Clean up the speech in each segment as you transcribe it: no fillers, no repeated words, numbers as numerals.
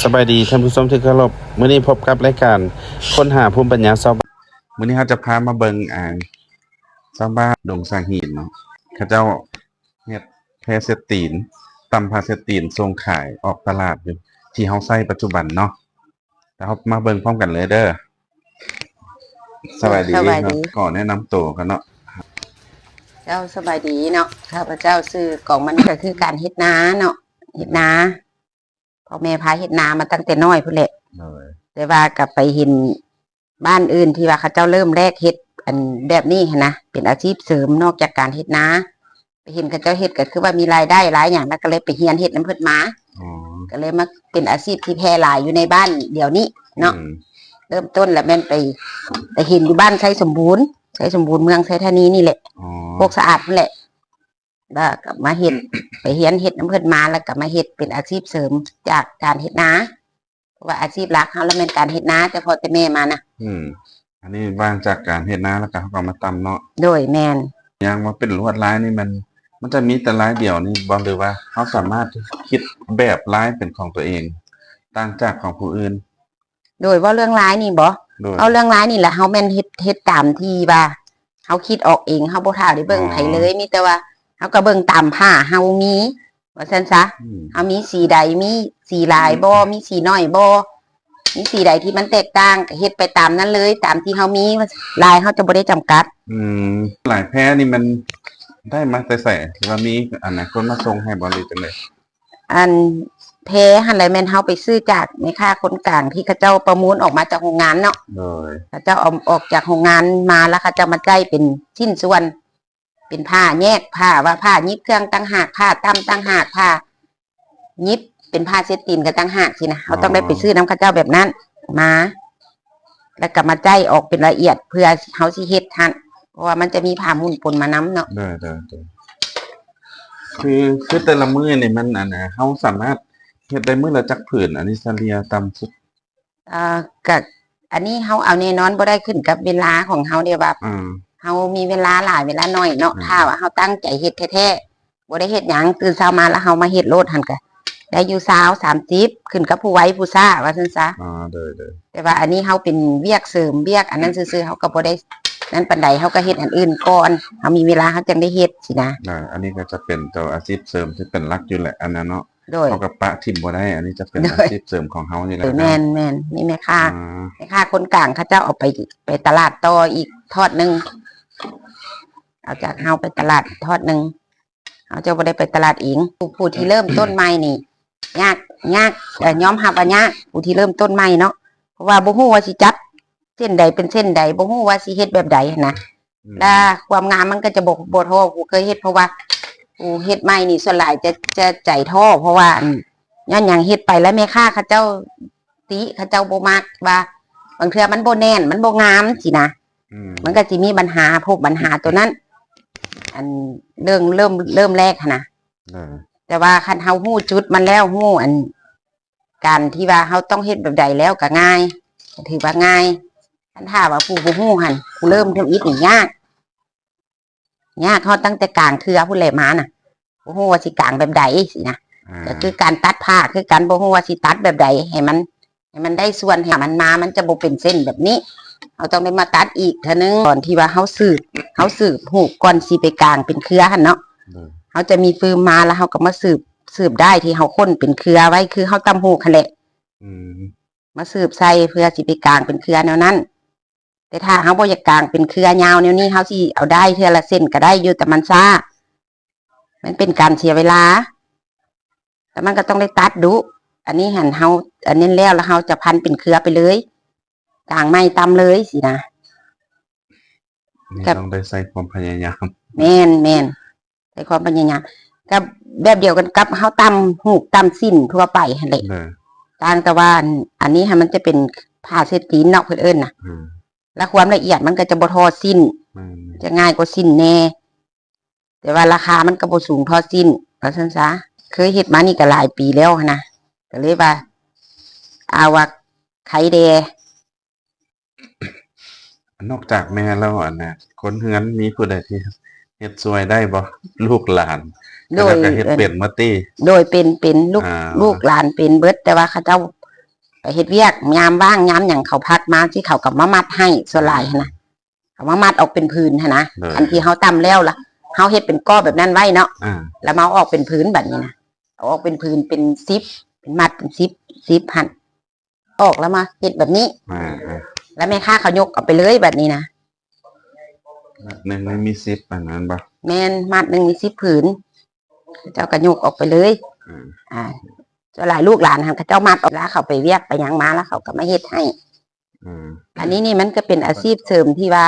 สบายดีท่านผู้ชมที่เคารพมื้อนี้พบกับรายการค้นหาภูมิปัญญาชาวบ้านมื้อนี้เราจะพามาเบิ่งชาวบ้านดงสร้างหินเนาะเขาเจ้าเฮ็ดแพเสตีนตำพาเสตีนส่งขายออกตลาดอยู่ที่เฮาใช้ปัจจุบันเนาะแล้วเรามาเบิ่งพร้อมกันเลยเด้อสวัสดีครับขอแนะนำตัวกันเนาะเจ้าสบายดีเนาะข้าพเจ้าซื้อกล่องมันก็คือการเฮ็ดนาเนาะเฮ็ดนาพ่อแม่พาเฮ็ดนามาตั้งแต่น้อยพุ่นแหละแต่ว่ากับไปเห็นบ้านอื่นที่ว่าเขาเจ้าเริ่มแรกเฮ็ดอันแบบนี้หั้นนะเป็นอาชีพเสริมนอกจากการเฮ็ดนาไปเห็นเขาเจ้าเฮ็ดก็คือว่ามีรายได้หลายอย่างแล้วก็เลยไปเรียนเฮ็ดน้ำเพิ่นมาก็เลยมาเป็นอาชีพที่แพร่หลายอยู่ในบ้านเดี๋ยวนี้เนาะเริ่มต้นแล้วแม่นไปเห็นอยู่บ้านไชสมบูรณ์เมืองไชธานีนี่แหละพวกสะอาดนั่นแหละแล้วก็มาเฮ็ดไปเรียนเฮ็ดน้ำเพิ่นมาแล้วก็มาเฮ็ดเป็นอาชีพเสริมจากการเฮ็ดนาเพราะว่าอาชีพหลักเฮาแล้วแม่นการเฮ็ดนาแต่พอแต่แม่มานะอันนี้ว่างจากการเฮ็ดนาแล้วก็เขาก็มาตำเนาะโดยแม่นอย่างว่าเป็นลวดลายนี่มันจะมีแต่ลายเดียวนี่บ่หรือว่าเขาสามารถคิดแบบลายเป็นของตัวเองต่างจากของผู้อื่นโดยว่าเรื่องร้ายนี่บ่เอาเรื่องร้ายนี่แหละเฮาแม่นเฮ็ดตามที่ว่าเฮาคิดออกเองเฮาบ่ท่าได้เบิ่งไผเลยมีแต่ว่าเฮาก็เบิ่งตามผ้าเฮามีว่าซั่นซะเฮามีสีใดมีสีลายบ่มีสีน้อยบ่มีสีใดที่มันแตกต่างก็เฮ็ดไปตามนั้นเลยตามที่เฮามีลายเฮาจะบ่ได้จำกัดหลายแพ้นี่มันได้มาแต่ใส่หรือว่ามีอันไหนคนมาส่งให้บ่หรือจังได๋อันแพหั่นแหละแม่นเฮาไปซื้อจากแม่ค้าคนกลางที่เขาเจ้าประมูลออกมาจากโรงงานเนาะเขาเจ้าเอาออกจากโรงงานมาแล้วเขาเจ้ามาใจเป็นชิ้นส่วนเป็นผ้าแยกผ้าว่าผ้ายิบเครื่องตั้งหากผ้าตั้มตั้งหากผ้ายิบเป็นผ้าเช็ดตีนกับตั้งหากสินะเขาต้องได้ไปซื้อน้ำข้าเจ้าแบบนั้นมาแล้วก็มาใจออกเป็นละเอียดเพื่อเขาสิเฮ็ดทันเพราะว่ามันจะมีผ้ามุ่นปนมาน้ำเนาะคือแต่ละมื้อนี่มันเขาสามารถเฮ็ดได้มื้อละจักผืนอันนี้เฉลี่ยต่ำสุดกับอันนี้เขาเอาแน่นอนบ่ได้ขึ้นกับเวลาของเขาเดียวแบบเขามีเวลาหลายเวลาน้อยเนาะถ้าว่าเขาตั้งใจเฮ็ดแท้ๆบ่ได้เฮ็ดหยังตื่นเช้ามาแล้วเขามาเฮ็ดโลดหั่นก็ได้อยู่30ขึ้นกับผู้ไว้ผู้ซ่าว่าซั่นซะแต่ว่าอันนี้เขาเป็นเวียกเสริมเวียกอันนั้นซื่อๆเขาก็บ่ได้นั้นปานใดเขาก็เฮ็ดอันอื่นก่อนเขามีเวลาเขาจึงได้เฮ็ดสินะอันนี้ก็จะเป็นตัวอาชีพเสริมที่เป็นหลักอยู่แหละอันนั้นเนาะเขากับปะทิมบ่ได้อันนี้จะเป็นอาชีพเสริมของเขานี่แหละแม่นนี่แม่ค้าคนกลางเขาเจ้าเอาไปตลาดต่ออีกทอดนึงเอาจากเฮาไปตลาดทอดนึงเขาจะบ่ได้ไปตลาดเองผู้ที่เริ่มต้นใหม่นี่ยากยอมรับว่ายากผู้ที่เริ่มต้นใหม่เนาะเพราะว่าบ่ฮู้ว่าสิจับเส้นใดเป็นเส้นใดบ่ฮู้ว่าสิเฮ็ดแบบใดนะและความงามมันก็จะบ่ท้อผู้เคยเฮ็ดเพราะว่าผู้เฮ็ดใหม่นี่ส่วนหลายจะใจท้อเพราะว่าย้อนหยังเฮ็ดไปแล้วแม่ค้าเขาเจ้าติเขาเจ้าบ่มักว่าบางเทื่อมันบ่แน่นมันบ่งามสินะมันก็สิมีปัญหาพวกปัญหาตัวนั้นอันเริ่มแรกนะแต่ว่าคันเฮาฮู้จุดมันแล้วฮู้การที่ว่าเฮาต้องเฮ็ดแบบใดแล้วก็ง่ายถือว่าง่ายคันถ้าว่าผู้บ่ฮู้หั่นผู้เริ่มทำอีกนี่ยากเฮาตั้งแต่กลางเครือผู้แลมาน่ะบ่ฮู้ว่าสิกลางแบบใดสินะก็คือการตัดผ้าคือการบ่ฮู้ว่าสิตัดแบบใดให้มันได้ส่วนให้มันจะบ่เป็นเส้นแบบนี้เฮาต้องได้มาตัดอีกเทื่อนึงก่อนที่ว่าเฮาสืบฮู้ก่อนสิไปกลางเป็นเครือหั่นเนาะเฮาจะมีฟืมมาแล้วเฮาก็มาสืบได้ที่เฮาค้นเป็นเครือไว้คือเฮาตำฮู้คั่นแหละมาสืบใส่เพื่อสิไปกลางเป็นเครือแนวนั้นแต่ถ้าเฮาบ่อยากกลางเป็นเครือยาวแนวนี้เฮาสิเอาได้เทื่อละเส้นก็ได้อยู่แต่มันช้ามันเป็นการเสียเวลาแต่มันก็ต้องได้ตัดดุอันนี้หั่นเฮาอันนี้แล้วเฮาจะพันเป็นเครือไปเลยกลางไม้ตำเลยสินะต้องได้ใส่ความพยายามแม่นใส่ความพยายามก็แบบเดียวกันกับเฮาตำหูกตำสิ้นทั่วไปหั่นแหละต่างแต่ว่าอันนี้มันจะเป็นผ้าเช็ดตีนเนาะเพิ่นเอิ้นน่ะและความละเอียดมันก็จะบ่ทอสิ้นจะง่ายกว่าสิ้นแน่แต่ว่าราคามันก็บ่สูงทอสิ้นเพราะฉะนั้นซะเคยเฮ็ดมานี่ก็หลายปีแล้วนะก็เลยว่าเอาว่าไข่แดนอกจากแม่แล้วคนเฮือนมีผู้ใดที่เฮ็ดช่วยได้บ่ลูกหลานโดยเฮ็ดเป็นมาติโดยเป็นลูกหลานเป็นเบิดแต่ว่าเขาเจ้า เฮ็ดเวียกยามว่างยามอย่างเขาพักมาที่เขากับมามัดให้ส่วนหลายหั้นนะเขามามัดออกเป็นพื้นหั้นนะอันที่เขาตำแล้วล่ะเขาเฮ็ดเป็นก้อแบบนั้นไว้เนาะ แล้วมาเอาออกเป็นพื้นแบบนี้นะเอาออกเป็นพื้นเป็นซิปเป็นมัดเป็นซิปหั่นออกแล้วมาเฮ็ดแบบนี้ แล้วแม่ค้าเขายกเอาไปเลยแบบนี้นะ หนึ่งไม่มีซิปอันนั้นปะ แม่นมัดหนึ่งมี10ผืนเจ้าก็ยกออกไปเลยเจ้าหลายลูกหลานหันเขาเจ้ามัดออกแล้วเขาไปเวียกไปหยังมาแล้วเขาก็มาเฮ็ดให้อันนี้นี่มันก็เป็นอาชีพเสริมที่ว่า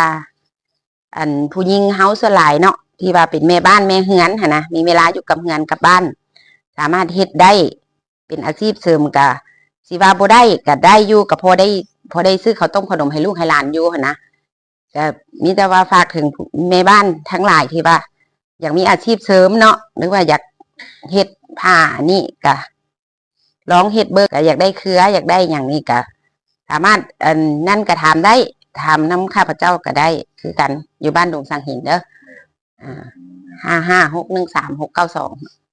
อันผู้หญิงเฮาสลายเนาะที่ว่าเป็นแม่บ้านแม่เฮือนหั่นนะมีเวลาอยู่กับเฮือนกับบ้าน สามารถเฮ็ดได้เป็นอาชีพเสริมกะสิว่าบ่ได้ก็ได้อยู่ก็พอได้ซื้อข้าวต้มขนมให้ลูกให้หลานอยู่หั่นนะก็มีแต่ว่าฝากถึงแม่บ้านทั้งหลายที่ว่า อยากมีอาชีพเสริมเนาะหรือว่าอยากเฮ็ดผ้านี่ก็ลองเฮ็ดเบิกก็อยากได้เครืออยากได้อย่างนี้ก็สามารถนั่นก็ถามได้ถามน้ำข้าพเจ้าก็ได้คือกันอยู่บ้านดงสังหินเด้อ55613692